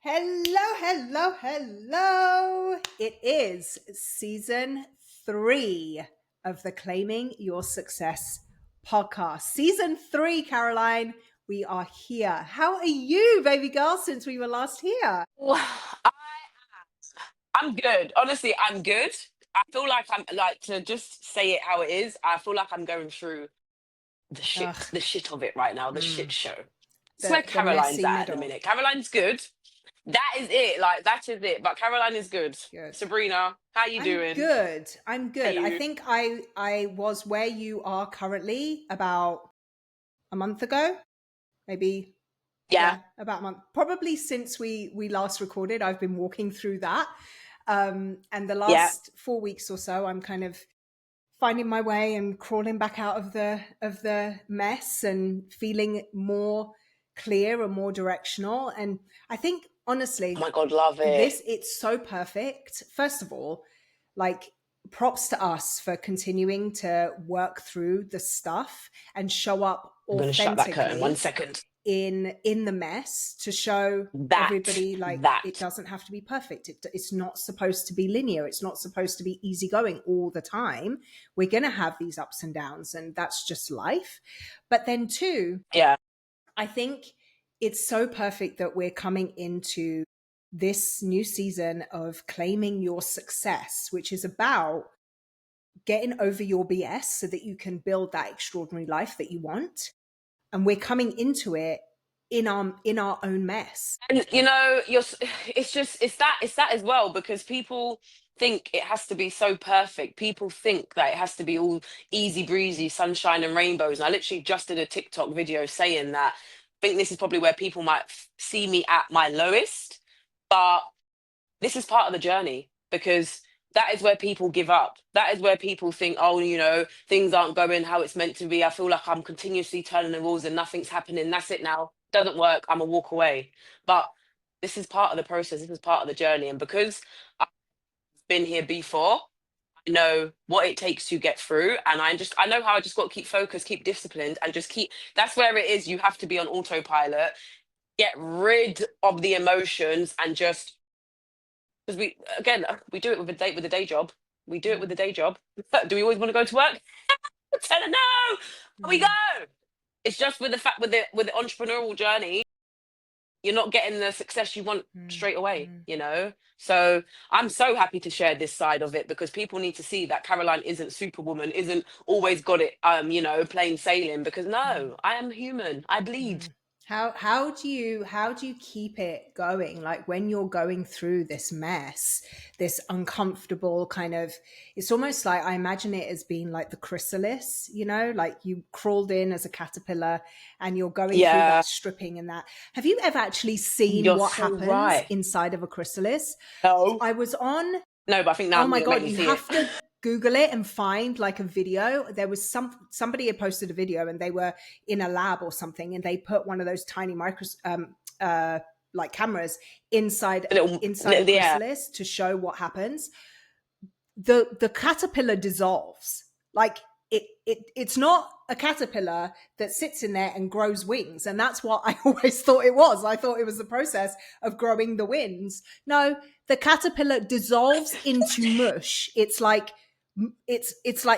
Hello, hello, hello. It is season 3 of the Claiming Your Success podcast. Season 3, Caroline. We are here. How are you, baby girl, since we were last here? Well, I'm good. Honestly, I'm good. I feel like I'm like to just say it how it is. I feel like I'm going through Ugh, the shit of it right now, the shit mm, show. It's where the Caroline's messy at the middle. minute. Caroline's good. That is it. Like that is it. But Caroline is good. Good. Sabrina, how you I'm doing? good. I'm Are good. I you? think I was where you are currently about a month ago, maybe. Yeah. Yeah, about a month. Probably since we last recorded, I've been walking through that. And the Yeah. last 4 weeks or so, I'm kind of finding my way and crawling back out of the mess and feeling more clear and more directional. And I think Oh honestly, my God, love it. it's so perfect. First of all, like props to us for continuing to work through the stuff and show up I'm gonna shut that curtain. One authentically second. in the mess to show That everybody like it that. doesn't have to be perfect. It's not supposed to be linear. It's not supposed to be easygoing all the time. We're going to have these ups and downs, and that's just life. But then two, Yeah. I think it's so perfect that we're coming into this new season of claiming your success, which is about getting over your BS so that you can build that extraordinary life that you want. And we're coming into it in our own mess. And it's just it's that as well because people think it has to be so perfect. People think that it has to be all easy breezy, sunshine and rainbows. And I literally just did a TikTok video saying that I think this is probably where people might see me at my lowest, but this is part of the journey because that is where people give up. That is where people think, oh, things aren't going how it's meant to be. I feel like I'm continuously turning the rules and nothing's happening. That's it now. Doesn't work. I'm a walk away. But this is part of the process. This is part of the journey. And because I've been here before, I know what it takes to get through. And I know how I just got to keep focused, keep disciplined, and just keep. That's where it is. You have to be on autopilot, get rid of the emotions, and just because we do it with a day job. We do it with Mm, a day job. Do we always want to go to work? Tell her no. We go. mm, It's just with the fact with the entrepreneurial journey, you're not getting the success you want mm, straight away. mm, So I'm so happy to share this side of it because people need to see that Caroline isn't superwoman, isn't always got it, plain sailing. Because mm. no, I am human. I bleed. Mm. How do you keep it going? Like when you're going through this mess, this uncomfortable kind of, it's almost like I imagine it as being like the chrysalis, like you crawled in as a caterpillar and you're going through Yeah, that stripping and that. Have you ever actually seen you're what so happens right. inside of a chrysalis? No, I was on no, but I think now Oh I'm my gonna make god, me you see it. have to Google it and find like a video. There was somebody had posted a video and they were in a lab or something and they put one of those tiny micros like cameras inside inside a Yeah. chrysalis to show what happens. The caterpillar dissolves. Like it's not a caterpillar that sits in there and grows wings, and that's what I always thought it was. I thought it was the process of growing the wings. No, the caterpillar dissolves into mush. It's like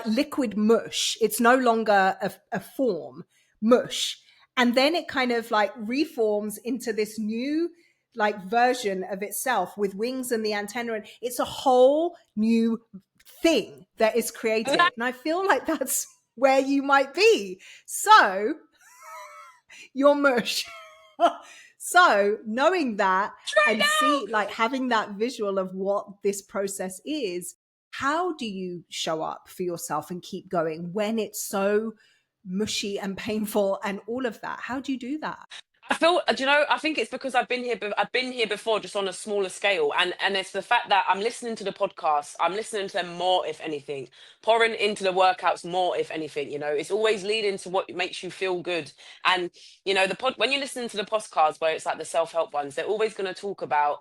liquid mush. It's no longer a form, mush. And then it kind of like reforms into this new like version of itself with wings and the antenna, and it's a whole new thing that is created. And I feel like that's where you might be. So you're mush. So knowing that Right and see now. like having that visual of what this process is, how do you show up for yourself and keep going when it's so mushy and painful and all of that? How do you do that? I feel, I think it's because I've been here before, just on a smaller scale, and it's the fact that I'm listening to the podcasts, I'm listening to them more, if anything, pouring into the workouts more, if anything. It's always leading to what makes you feel good, and the pod when you're listening to the podcasts where it's like the self help ones, they're always going to talk about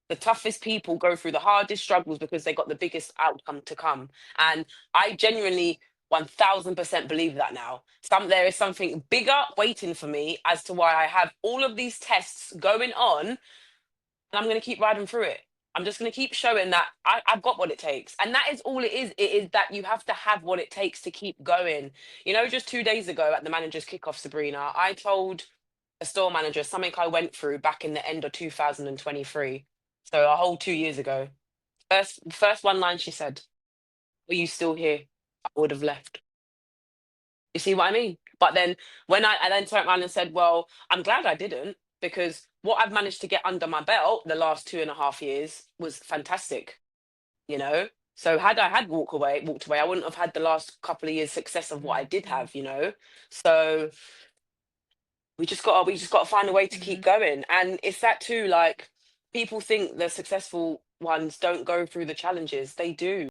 the toughest people go through the hardest struggles because they got the biggest outcome to come. And I genuinely 1000% believe that now. There is something bigger waiting for me as to why I have all of these tests going on and I'm going to keep riding through it. I'm just going to keep showing that I've got what it takes. And that is all it is. It is that you have to have what it takes to keep going. You know, just 2 days ago at the manager's kickoff, Sabrina, I told a store manager something I went through back in the end of 2023. So a whole 2 years ago. First one line she said, "Were you still here? I would have left." You see what I mean? But then when I then turned around and said, "Well, I'm glad I didn't, because what I've managed to get under my belt the last 2.5 years was fantastic, you know." So had I had walked away, I wouldn't have had the last couple of years success of what I did Mm-hmm. have, you know. So we just gotta find a way to Mm-hmm. keep going. And it's that too, like, people think the successful ones don't go through the challenges. They do.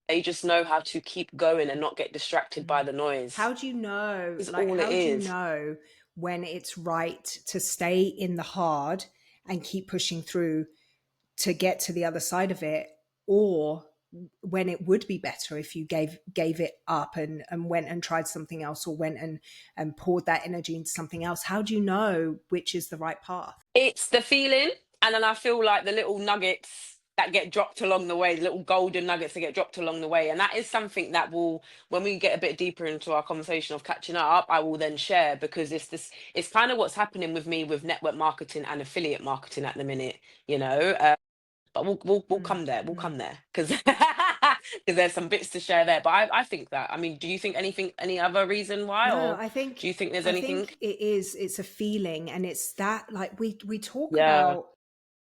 They just know how to keep going and not get distracted by the noise. How do you know, Is like, all it how do you is. know when it's right to stay in the hard and keep pushing through to get to the other side of it, or when it would be better if you gave it up and went and tried something else, or went and poured that energy into something else? How do you know which is the right path? It's the feeling, and then I feel like the little nuggets that get dropped along the way, the little golden nuggets that get dropped along the way. And that is something that will, when we get a bit deeper into our conversation of catching up, I will then share, because it's kind of what's happening with me with network marketing and affiliate marketing at the minute, you know. But we'll come there. We'll Mm-hmm. come there, because there's some bits to share there. But I think that, I mean, do you think any other reason why, No, or do you think there's I anything? think it's a feeling, and it's that, like, we talk Yeah. about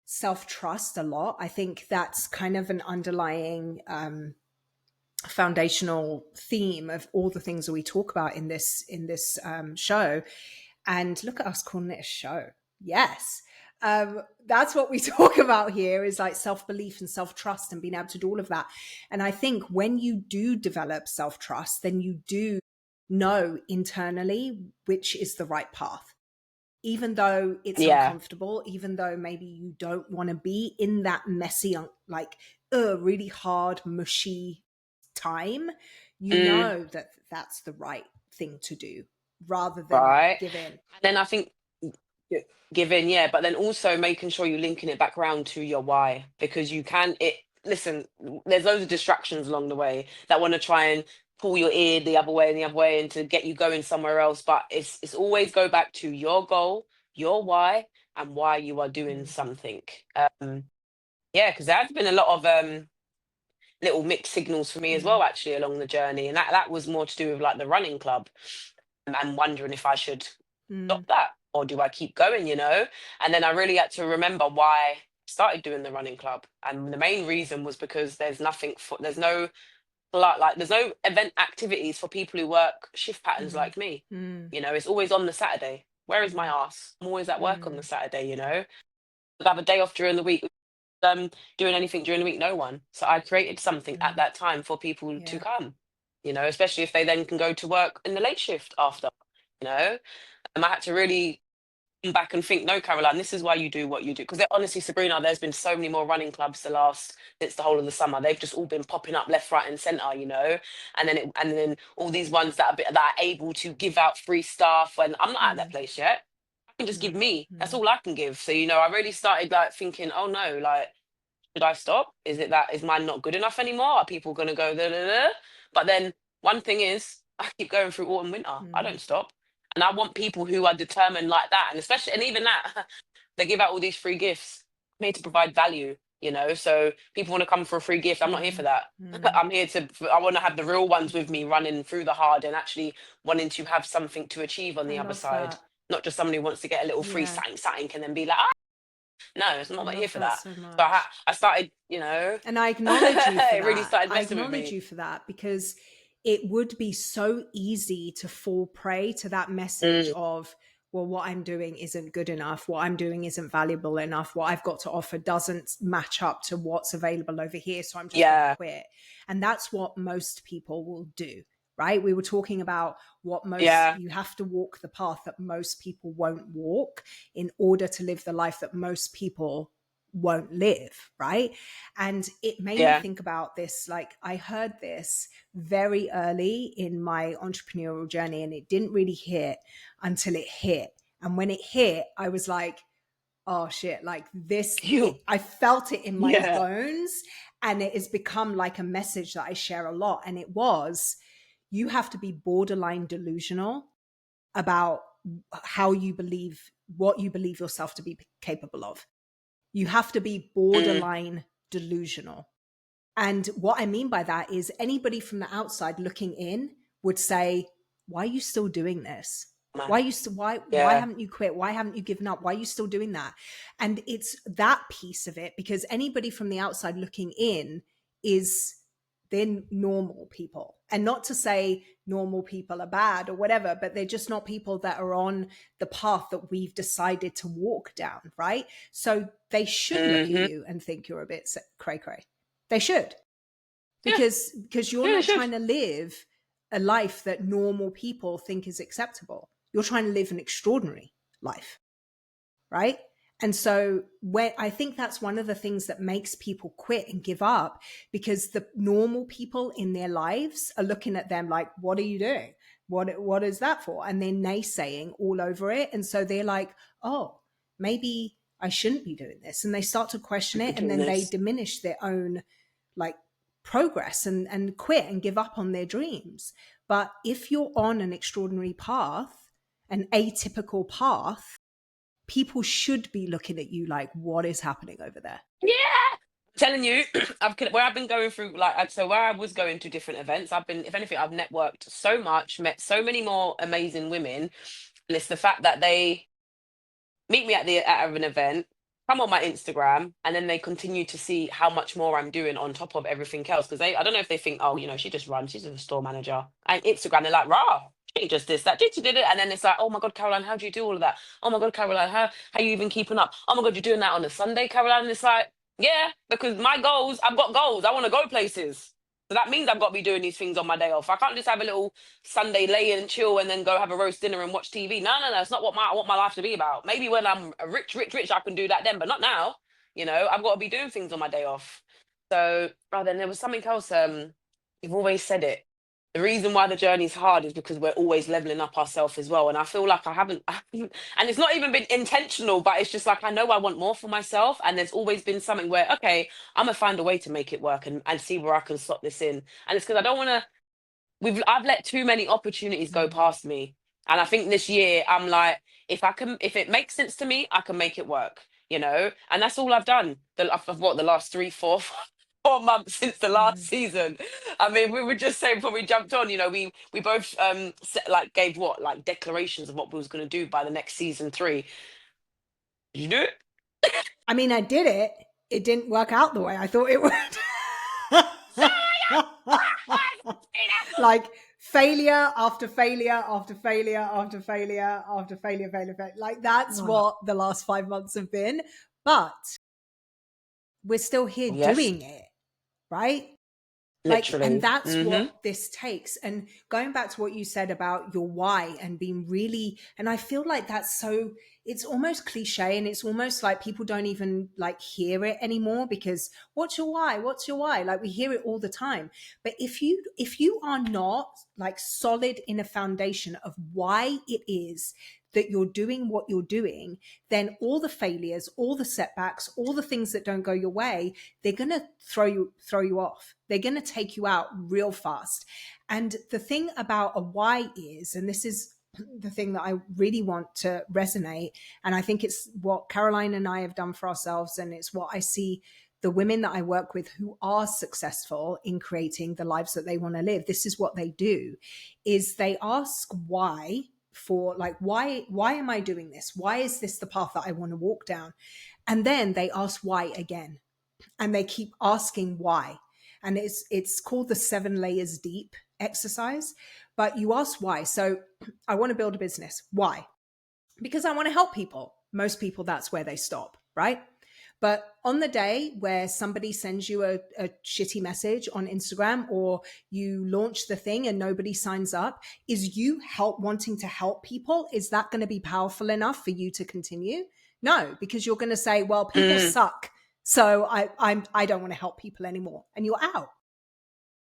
self-trust a lot. I think that's kind of an underlying foundational theme of all the things that we talk about in this show. And look at us calling it a show. Yes. That's what we talk about here, is like self-belief and self-trust and being able to do all of that. And I think when you do develop self-trust, then you do know internally which is the right path, even though it's Yeah. uncomfortable, even though maybe you don't want to be in that messy, like, really hard, mushy time. You Mm. know that that's the right thing to do, rather than Right. give in. And then I think give in, yeah, but then also making sure you're linking it back around to your why, because you can it listen, there's loads of distractions along the way that want to try and pull your ear the other way and the other way and to get you going somewhere else. But it's always go back to your goal, your why, and why you are doing Mm, something. Yeah, because there has been a lot of little mixed signals for me as mm, well, actually, along the journey. And that was more to do with like the running club, and wondering if I should mm, stop that, or do I keep going, you know? And then I really had to remember why I started doing the running club. And the main reason was because there's no there's no event activities for people who work shift patterns mm, like me. mm, You know, it's always on the Saturday. Where is my mm, ass? I'm always at work on the mm, Saturday, you know? I have a day off during the week. Doing anything during the week, no one. So I created something at mm. that time for people to Yeah. come, you know, especially if they then can go to work in the late shift after, you know. And I had to really come back and think, no, Caroline, this is why you do what you do. Because honestly, Sabrina, there's been so many more running clubs since the whole of the summer. They've just all been popping up left, right, and centre, you know. And then all these ones that are able to give out free stuff. And I'm not at that Mm, place yet. I can just give mm, me. That's mm, all I can give. So, you know, I really started like thinking, oh no, like, should I stop? Is mine not good enough anymore? Are people gonna go da, da, da? But then one thing is, I keep going through autumn, winter. I mm, don't stop, and I want people who are determined like that. And especially, and even that, they give out all these free gifts. I'm here to provide value, you know. So people want to come for a free gift. I'm not here for mm, that. mm. I'm here to. I want to have the real ones with me, running through the hard and actually wanting to have something to achieve on I the other love side. that. Not just somebody who wants to get a little free Yeah. something and then be like, no, I'm I not here love for that that. so So much. I started, you know, And I acknowledge you for it really that. started I messing with acknowledge me. you for that, because it would be so easy to fall prey to that message Mm, of, well, what I'm doing isn't good enough. What I'm doing isn't valuable enough. What I've got to offer doesn't match up to what's available over here. So I'm just going to yeah, quit. And that's what most people will do, right? We were talking about what most, yeah, you have to walk the path that most people won't walk in order to live the life that most people won't live, right? And it made me yeah, think about this. Like, I heard this very early in my entrepreneurial journey, and it didn't really hit until it hit. And when it hit, I was like, oh shit, like this, You. I felt it in my Yeah. bones, and it has become like a message that I share a lot. And it was, you have to be borderline delusional about how you believe, what you believe yourself to be capable of. You have to be Mm, borderline delusional. And what I mean by that is, anybody from the outside looking in would say, why are you still doing this? man. Why Yeah. haven't you quit? Why haven't you given up? Why are you still doing that? And it's that piece of it, because anybody from the outside looking in is, they're normal people. And not to say normal people are bad or whatever, but they're just not people that are on the path that we've decided to walk down, right? So they should look at Hmm. you and think you're a bit cray cray. They should, Yeah. because you're Yeah, they not should. trying to live a life that normal people think is acceptable. You're trying to live an extraordinary life, right? And so, when I think that's one of the things that makes people quit and give up, because the normal people in their lives are looking at them like, what are you doing? What is that for? And they're naysaying all over it. And so they're like, oh, maybe I shouldn't be doing this. And they start to question Be it, and doing then they this. diminish their own like progress, and quit and give up on their dreams. But if you're on an extraordinary path, an atypical path, people should be looking at you like, what is happening over there? Yeah. Telling you, where I've been going through, like, so where I was going to different events, I've been, if anything, I've networked so much, met so many more amazing women. And it's the fact that they meet me at an event, come on my Instagram, and then they continue to see how much more I'm doing on top of everything else. Because I don't know if they think, oh, she just runs, she's a store manager. And Instagram, they're like, rah, she just this, that, she did it. And then it's like, oh my God, Caroline, how do you do all of that? Oh my God, Caroline, how you even keeping up? Oh my God, you're doing that on a Sunday, Caroline? And it's like, yeah, because my goals, I've got goals. I want to go places. So that means I've got to be doing these things on my day off. I can't just have a little Sunday lay and chill and then go have a roast dinner and watch TV. No, no, no. It's not what I want my life to be about. Maybe when I'm rich, rich, rich, I can do that then, but not now. I've got to be doing things on my day off. So, oh, then there was something else. You've always said it. The reason why the journey's hard is because we're always leveling up ourselves as well. And I feel like and it's not even been intentional, but it's just like I know I want more for myself. And there's always been something where, okay, I'm gonna find a way to make it work and see where I can slot this in. And it's because I don't want to I've let too many opportunities go Mm. past me. And I think this year I'm like, if it makes sense to me, I can make it work. And that's all I've done. The last 3, 4, 4 months since the last Mhm. season. I mean, we were just saying before we jumped on, we both gave like declarations of what we was gonna do by the next season 3. Did you do it? I mean, I did it. It didn't work out the way I thought it would. Like, failure after failure after failure after failure after failure. Like, that's Oh. what the last 5 months have been. But we're still here Yes, doing it, right? Like, and literally. that's Mm-hmm. what this takes. And going back to what you said about your why and being really, and I feel like that's so, it's almost cliche, and it's almost like people don't even like hear it anymore, because what's your why? What's your why? Like, we hear it all the time. But if you are not like solid in a foundation of why it is that you're doing what you're doing, then all the failures, all the setbacks, all the things that don't go your way, they're going to throw you off. They're going to take you out real fast. And the thing about a why is, and this is the thing that I really want to resonate, and I think it's what Caroline and I have done for ourselves, and it's what I see the women that I work with who are successful in creating the lives that they want to live. This is what they do, is they ask why, for like, why am I doing this? Why is this the path that I want to walk down? And then they ask why again, and they keep asking why. And it's called the 7 layers deep exercise. But you ask why. So I want to build a business. Why? Because I want to help people. Most people, that's where they stop, right? But on the day where somebody sends you a shitty message on Instagram, or you launch the thing and nobody signs up, is you wanting to help people, is that going to be powerful enough for you to continue? No, because you're going to say, well, people Mm, suck, so I don't want to help people anymore, and you're out.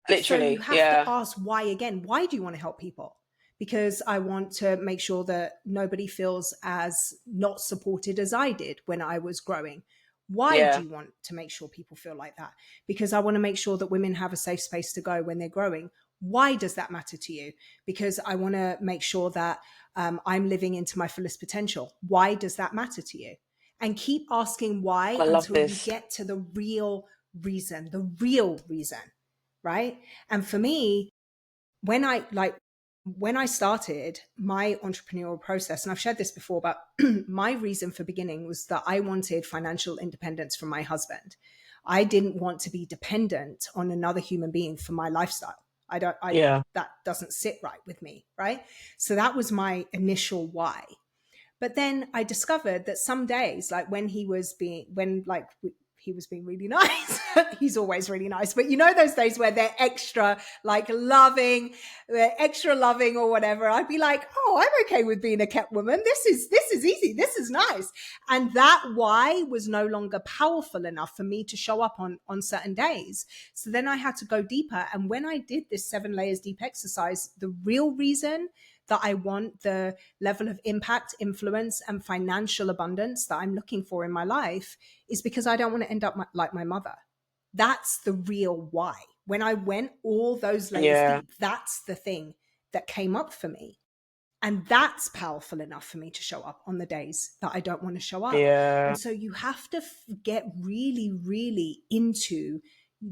So you literally, have to yeah. ask why again. Why do you want to help people? because I want to make sure that nobody feels as not supported as I did when I was growing. Why do Yeah. you want to make sure people feel like that? Because I want to make sure that women have a safe space to go when they're growing. Why does that matter to you? Because I want to make sure that I'm living into my fullest potential. Why does that matter to you? And keep asking why I love until you this. get to the real reason, right? And for me, when I started my entrepreneurial process, and I've shared this before, but my reason for beginning was that I wanted financial independence from my husband. I didn't want to be dependent on another human being for my lifestyle. Yeah. That doesn't sit right with me, right? So that was my initial why. But then I discovered that some days, like he was being really nice. He's always really nice. But you know, those days where they're extra like loving, they're extra loving or whatever. I'd be like, oh, I'm okay with being a kept woman. This is easy. This is nice. And that why was no longer powerful enough for me to show up on certain days. So then I had to go deeper. And when I did this 7 layers deep exercise, the real reason that I want the level of impact, influence, and financial abundance that I'm looking for in my life is because I don't want to end up like my mother. That's the real why. When I went all those layers Yeah. deep, that's the thing that came up for me. And that's powerful enough for me to show up on the days that I don't want to show up. Yeah. And so you have to get really, really into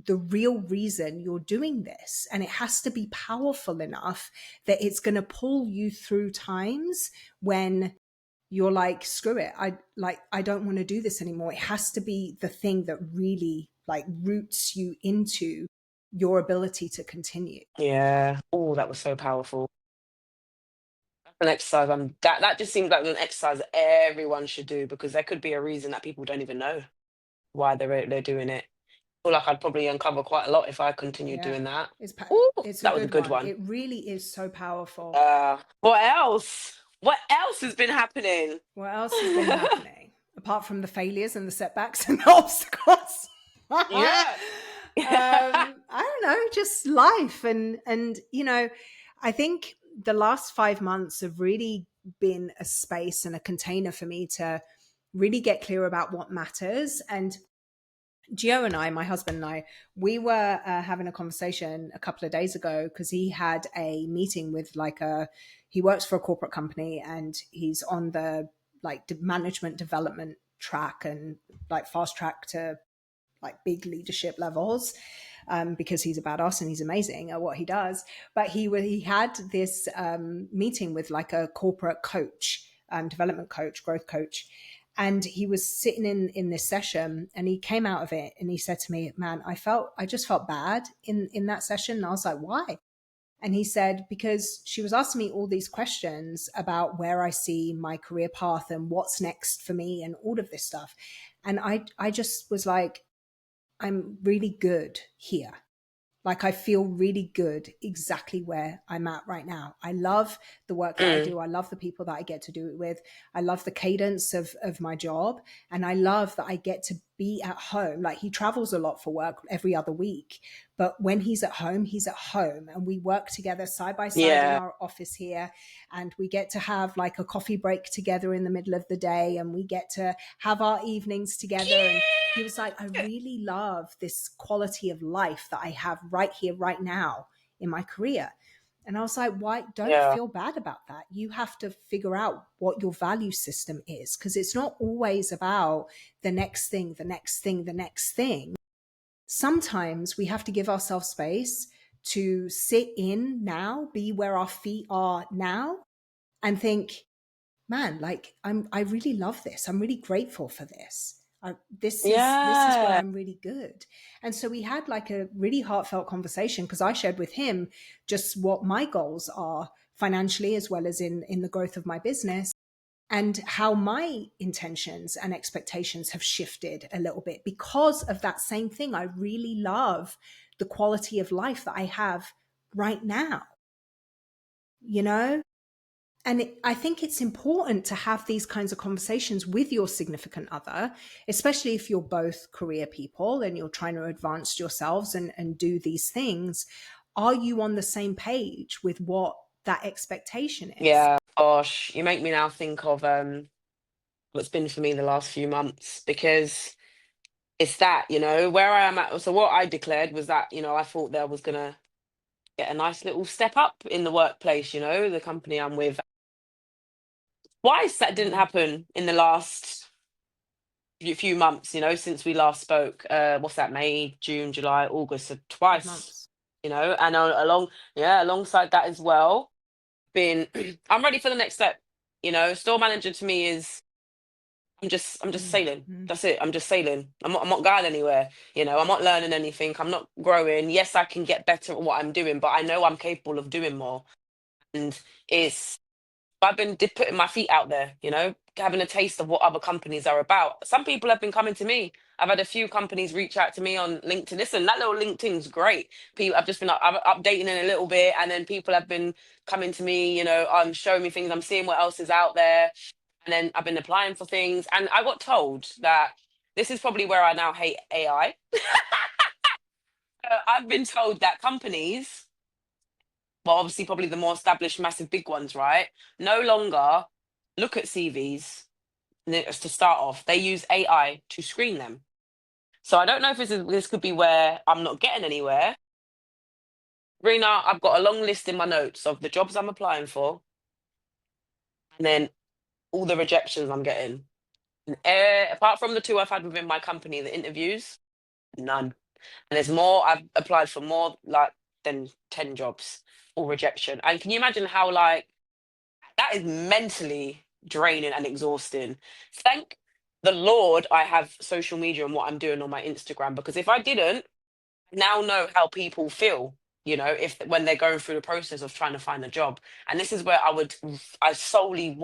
the real reason you're doing this. And it has to be powerful enough that it's going to pull you through times when you're like, screw it. I don't want to do this anymore. It has to be the thing that really like roots you into your ability to continue. Yeah. Oh, that was so powerful. That's an exercise. That just seems like an exercise that everyone should do, because there could be a reason that people don't even know why they're doing it. I feel like I'd probably uncover quite a lot if I continued Yeah. doing that. It's Oh, it's a that was a good good one. one. It really is so powerful. What else? What else has been happening? What else has been happening apart from the failures and the setbacks and the obstacles? Yeah. I don't know, just life and you know, I think the last 5 months have really been a space and a container for me to really get clear about what matters. And Gio and I, my husband and I, we were having a conversation a couple of days ago because he had a meeting with he works for a corporate company and he's on the management development track and like fast track to like big leadership levels, because he's a badass and he's amazing at what he does. But he had this meeting with like a corporate coach, development coach, growth coach, and he was sitting in this session and he came out of it and he said to me, man, I just felt bad in that session. And I was like, why? And he said, because she was asking me all these questions about where I see my career path and what's next for me and all of this stuff. And I just was like, I'm really good here. Like I feel really good exactly where I'm at right now. I love the work that I Mm, do. I love the people that I get to do it with. I love the cadence of my job. And I love that I get to be at home. Like he travels a lot for work every other week. But when he's at home and we work together side by side in yeah. our office here. And we get to have like a coffee break together in the middle of the day. And we get to have our evenings together. And he was like, I really love this quality of life that I have right here, right now in my career. And I was like, why? Don't Yeah. feel bad about that. You have to figure out what your value system is, because it's not always about the next thing, the next thing, the next thing. Sometimes we have to give ourselves space to sit in now, be where our feet are now, and think, man, like I really love this. I'm really grateful for this. This is where Yeah. I'm really good. And so we had like a really heartfelt conversation because I shared with him just what my goals are financially as well as in the growth of my business, and how my intentions and expectations have shifted a little bit because of that same thing. I really love the quality of life that I have right now, you know? And I think it's important to have these kinds of conversations with your significant other, especially if you're both career people and you're trying to advance yourselves and do these things. Are you on the same page with what that expectation is. Yeah, gosh, you make me now think of what's been for me the last few months, because it's that, where I am at. So what I declared was that, I thought there was gonna get a nice little step up in the workplace, the company I'm with. Twice that didn't happen in the last few months, since we last spoke. What's that? May, June, July, August. So 5 twice, months. and alongside that as well, been I'm ready for the next step. Store manager to me is I'm just sailing. That's it. I'm just sailing. I'm not going anywhere. I'm not learning anything. I'm not growing. Yes, I can get better at what I'm doing, but I know I'm capable of doing more. And it's I've been putting my feet out there, having a taste of what other companies are about. Some people have been coming to me. I've had a few companies reach out to me on LinkedIn. Listen, that little LinkedIn's great. People, I've just been updating it a little bit, and then people have been coming to me, showing me things. I'm seeing what else is out there, and then I've been applying for things. And I got told that this is probably where I now hate AI. I've been told that companies, well, obviously, probably the more established, massive, big ones, right, no longer look at CVs to start off. They use AI to screen them. So I don't know if this could be where I'm not getting anywhere. Rena, I've got a long list in my notes of the jobs I'm applying for, and then all the rejections I'm getting. And, apart from the two I've had within my company, the interviews, none. And there's more. I've applied for more like than 10 jobs, all rejection. And can you imagine how like that is mentally draining and exhausting? Thank the Lord I have social media and what I'm doing on my Instagram, because if I didn't, I now know how people feel, if when they're going through the process of trying to find a job. And this is where I solely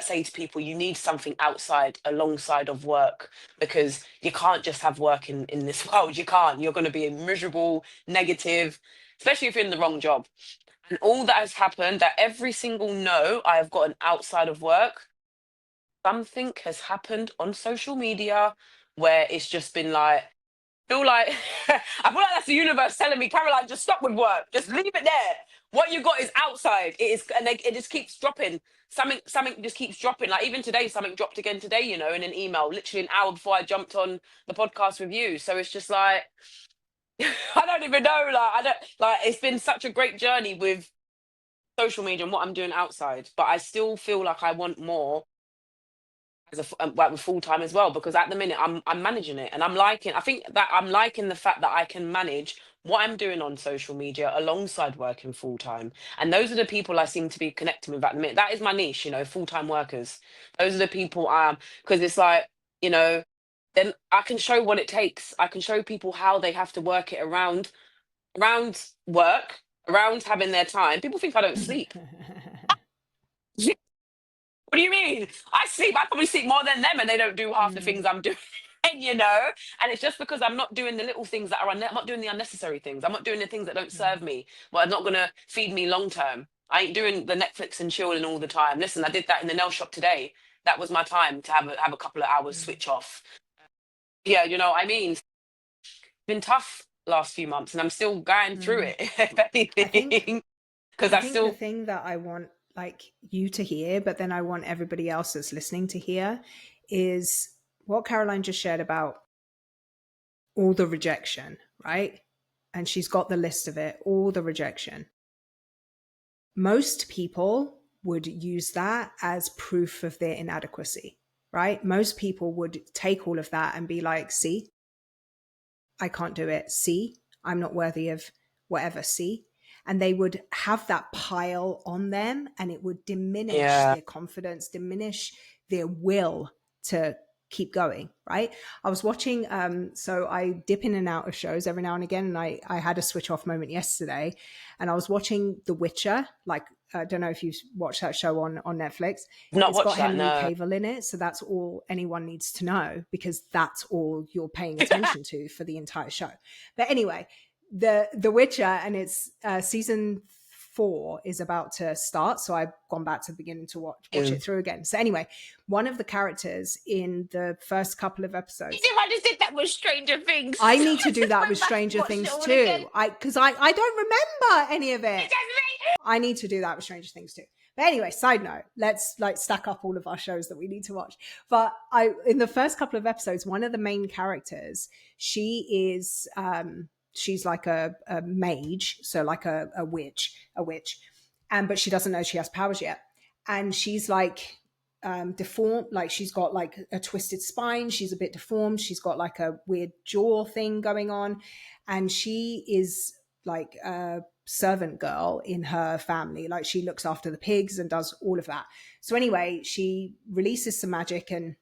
say to people, you need something outside alongside of work, because you can't just have work in this world. You can't. You're going to be miserable, negative, especially if you're in the wrong job. And all that has happened, that every single no I have gotten outside of work, something has happened on social media where it's just been like, feel like I feel like that's the universe telling me, Caroline, just stop with work. Just leave it there. What you got is outside. It is, and it just keeps dropping. Something just keeps dropping. Like even today, something dropped again today, in an email, literally an hour before I jumped on the podcast with you. So it's just like, I don't even know. Like I don't like. It's been such a great journey with social media and what I'm doing outside, but I still feel like I want more as work with full time as well, because at the minute I'm managing it, and I think that I'm liking the fact that I can manage what I'm doing on social media alongside working full time. And those are the people I seem to be connecting with at the minute. That is my niche, full time workers. Those are the people because it's like, then I can show what it takes. I can show people how they have to work it around work, around having their time. People think I don't sleep. What do you mean? I sleep. I probably sleep more than them, and they don't do half the things I'm doing. And it's just because I'm not doing the little things that I'm not doing the unnecessary things. I'm not doing the things that don't serve me, but are not going to feed me long term. I ain't doing the Netflix and chilling all the time. Listen, I did that in the nail shop today. That was my time to have a couple of hours switch off. Yeah, you know what I mean? It's been tough last few months, and I'm still going through it. If anything, because I I think the still thing that I want like you to hear, but then I want everybody else that's listening to hear, is what Caroline just shared about all the rejection, right? And she's got the list of it, all the rejection. Most people would use that as proof of their inadequacy, right? Most people would take all of that and be like, see, I can't do it. See, I'm not worthy of whatever. See, and they would have that pile on them, and it would diminish yeah. their confidence, diminish their will to keep going, right? I was watching, so I dip in and out of shows every now and again, and I had a switch off moment yesterday, and I was watching The Witcher. Like, I don't know if you've watched that show on Netflix. I've not It's got watched that. Henry No. Cavill in it, so that's all anyone needs to know, because that's all you're paying attention to for the entire show. But anyway, the Witcher, and it's season 4 is about to start, so I've gone back to the beginning to watch it through again. So anyway, one of the characters in the first couple of episodes, If I just did that with Stranger Things, I need to do that with Stranger Things too. I don't remember any of it. I need to do that with Stranger Things too. But anyway, side note, let's like stack up all of our shows that we need to watch. But in the first couple of episodes, one of the main characters, she's like a mage, so like a witch, and but she doesn't know she has powers yet, and she's like deformed, like she's got like a twisted spine, she's a bit deformed, she's got like a weird jaw thing going on, and she is like a servant girl in her family, like she looks after the pigs and does all of that. So anyway, she releases some magic and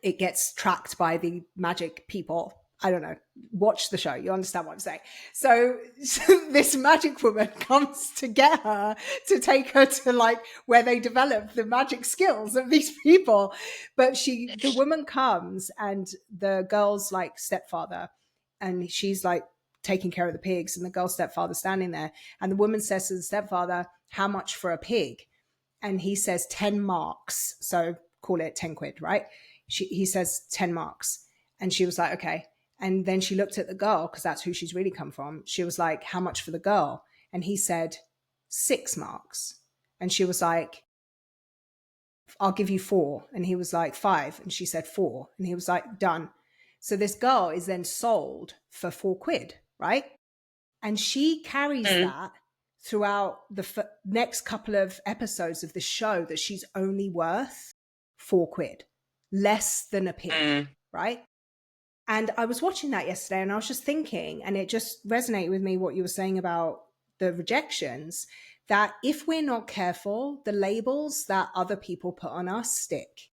it gets tracked by the magic people. I don't know, watch the show, you understand what I'm saying. So this magic woman comes to get her, to take her to like where they develop the magic skills of these people. But the woman comes, and the girl's like stepfather, and she's like taking care of the pigs, and the girl's stepfather standing there, and the woman says to the stepfather, how much for a pig? And he says 10 marks, so call it 10 quid, right? He says 10 marks, and she was like, okay. And then she looked at the girl, because that's who she's really come from. She was like, how much for the girl? And he said 6 marks. And she was like, I'll give you 4. And he was like, 5. And she said 4. And he was like, done. So this girl is then sold for 4 quid, right? And she carries that throughout the next couple of episodes of the show, that she's only worth 4 quid, less than a pig, right? And I was watching that yesterday, and I was just thinking, and it just resonated with me what you were saying about the rejections, that if we're not careful, the labels that other people put on us stick,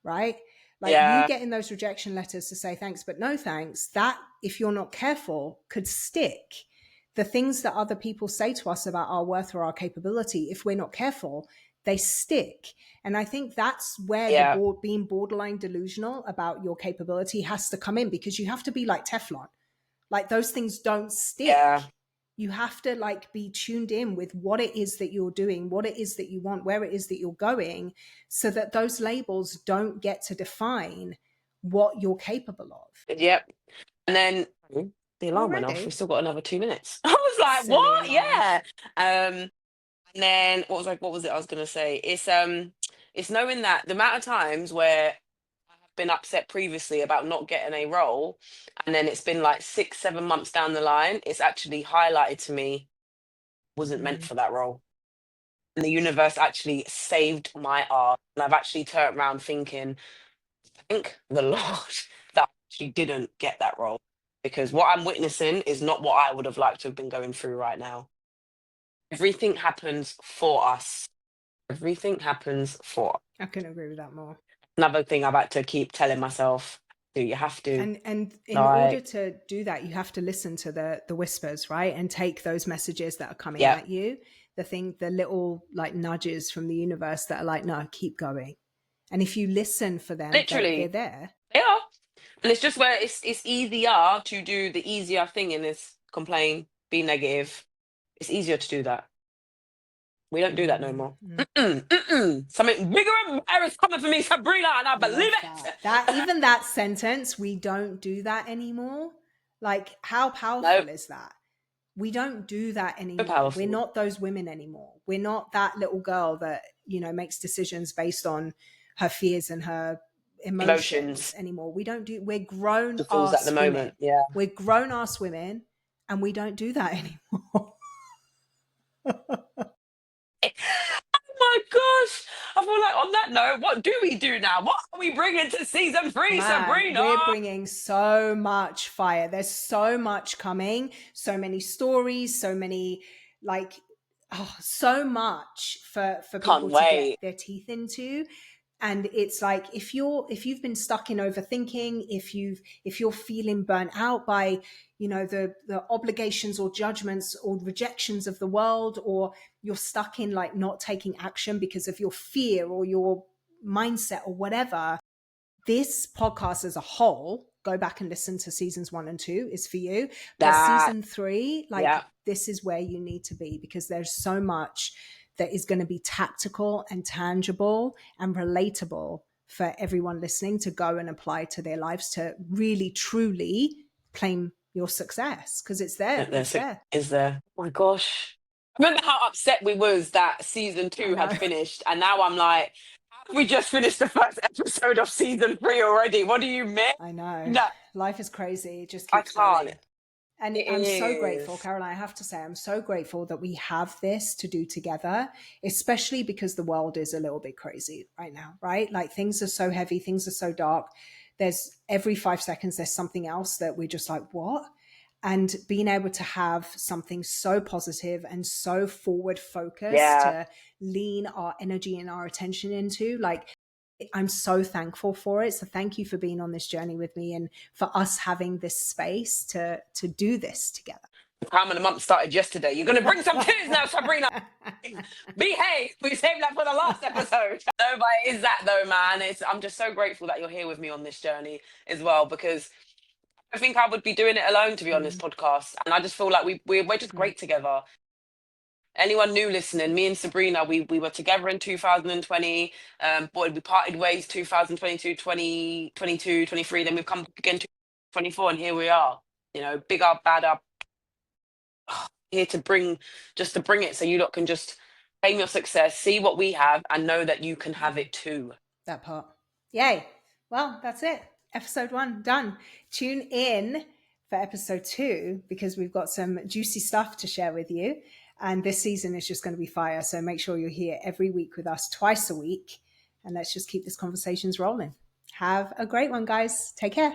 right? Like you getting those rejection letters to say thanks, but no thanks, that if you're not careful could stick. The things that other people say to us about our worth or our capability, if we're not careful, they stick. And I think that's where being borderline delusional about your capability has to come in, because you have to be like Teflon. Like those things don't stick. Yeah. You have to like be tuned in with what it is that you're doing, what it is that you want, where it is that you're going, so that those labels don't get to define what you're capable of. Yep. And then the alarm went off. We've still got another 2 minutes. I was like, silly what? Alarm. Yeah. And then what was it I was gonna say? It's knowing that the amount of times where I've been upset previously about not getting a role, and then it's been like 6-7 months down the line, it's actually highlighted to me wasn't meant for that role. And the universe actually saved my art. And I've actually turned around thinking, thank the Lord that she didn't get that role. Because what I'm witnessing is not what I would have liked to have been going through right now. Everything happens for us. Everything happens for us. I couldn't agree with that more. Another thing I've had to keep telling myself, you have to. And in order to do that, you have to listen to the whispers, right? And take those messages that are coming at you. The little like nudges from the universe that are like, no, keep going. And if you listen for them, literally, they're there. They are. And it's just where it's easier to do the easier thing in this complain, be negative. It's easier to do that. We don't do that no more. Something bigger and better is coming for me, Sabrina, and I believe it. Even that sentence, we don't do that anymore. Like, how powerful is that? We don't do that anymore. We're not those women anymore. We're not that little girl that, makes decisions based on her fears and her emotions anymore. We're grown ass at the moment. Yeah. We're grown ass women, and we don't do that anymore. Oh my gosh. I feel like on that note, what do we do now? What are we bringing to season 3, Sabrina? We're bringing so much fire. There's so much coming, so many stories, so many, so much for people to get their teeth into. And it's like, if you've been stuck in overthinking, if you're feeling burnt out by, the obligations or judgments or rejections of the world, or you're stuck in like not taking action because of your fear or your mindset or whatever, this podcast as a whole, go back and listen to seasons 1 and 2, is for you. But season 3, this is where you need to be, because there's so much that is going to be tactical and tangible and relatable for everyone listening to go and apply to their lives to really, truly claim your success, because it's there. Is there. Oh my gosh. remember how upset we was that season I 2 had know. finished, and now I'm like, have we just finished the first episode of season 3 already? What do you mean? I know. No, Life is crazy. It just I keeps can't. going. And It I'm so grateful, is. Caroline. I have to say, I'm so grateful that we have this to do together, especially because the world is a little bit crazy right now, right? Like things are so heavy, things are so dark. There's every 5 seconds, there's something else that we're just like, what? And being able to have something so positive and so forward focused Yeah. to lean our energy and our attention into, like, I'm so thankful for it. So thank you for being on this journey with me and for us having this space to do this together. The time of the month started yesterday. You're going to bring some tears now, Sabrina. Behave. We saved that for the last episode. No, but it is that though, man. I'm just so grateful that you're here with me on this journey as well, because I think I would be doing it alone, to be on this Mm, podcast. And I just feel like we're just mm. great together. Anyone new listening, me and Sabrina, we were together in 2020. Boy, we parted ways 2022, 2022, 23. Then we've come back again 2024, and here we are. You know, big up, bad up, here to bring, just to bring it so you lot can just claim your success, see what we have, and know that you can have Mm. it too. That part. Yay. Well, that's it. Episode 1 done. Tune in for episode 2 because we've got some juicy stuff to share with you. And this season is just going to be fire. So make sure you're here every week with us, twice a week. And let's just keep these conversations rolling. Have a great one, guys. Take care.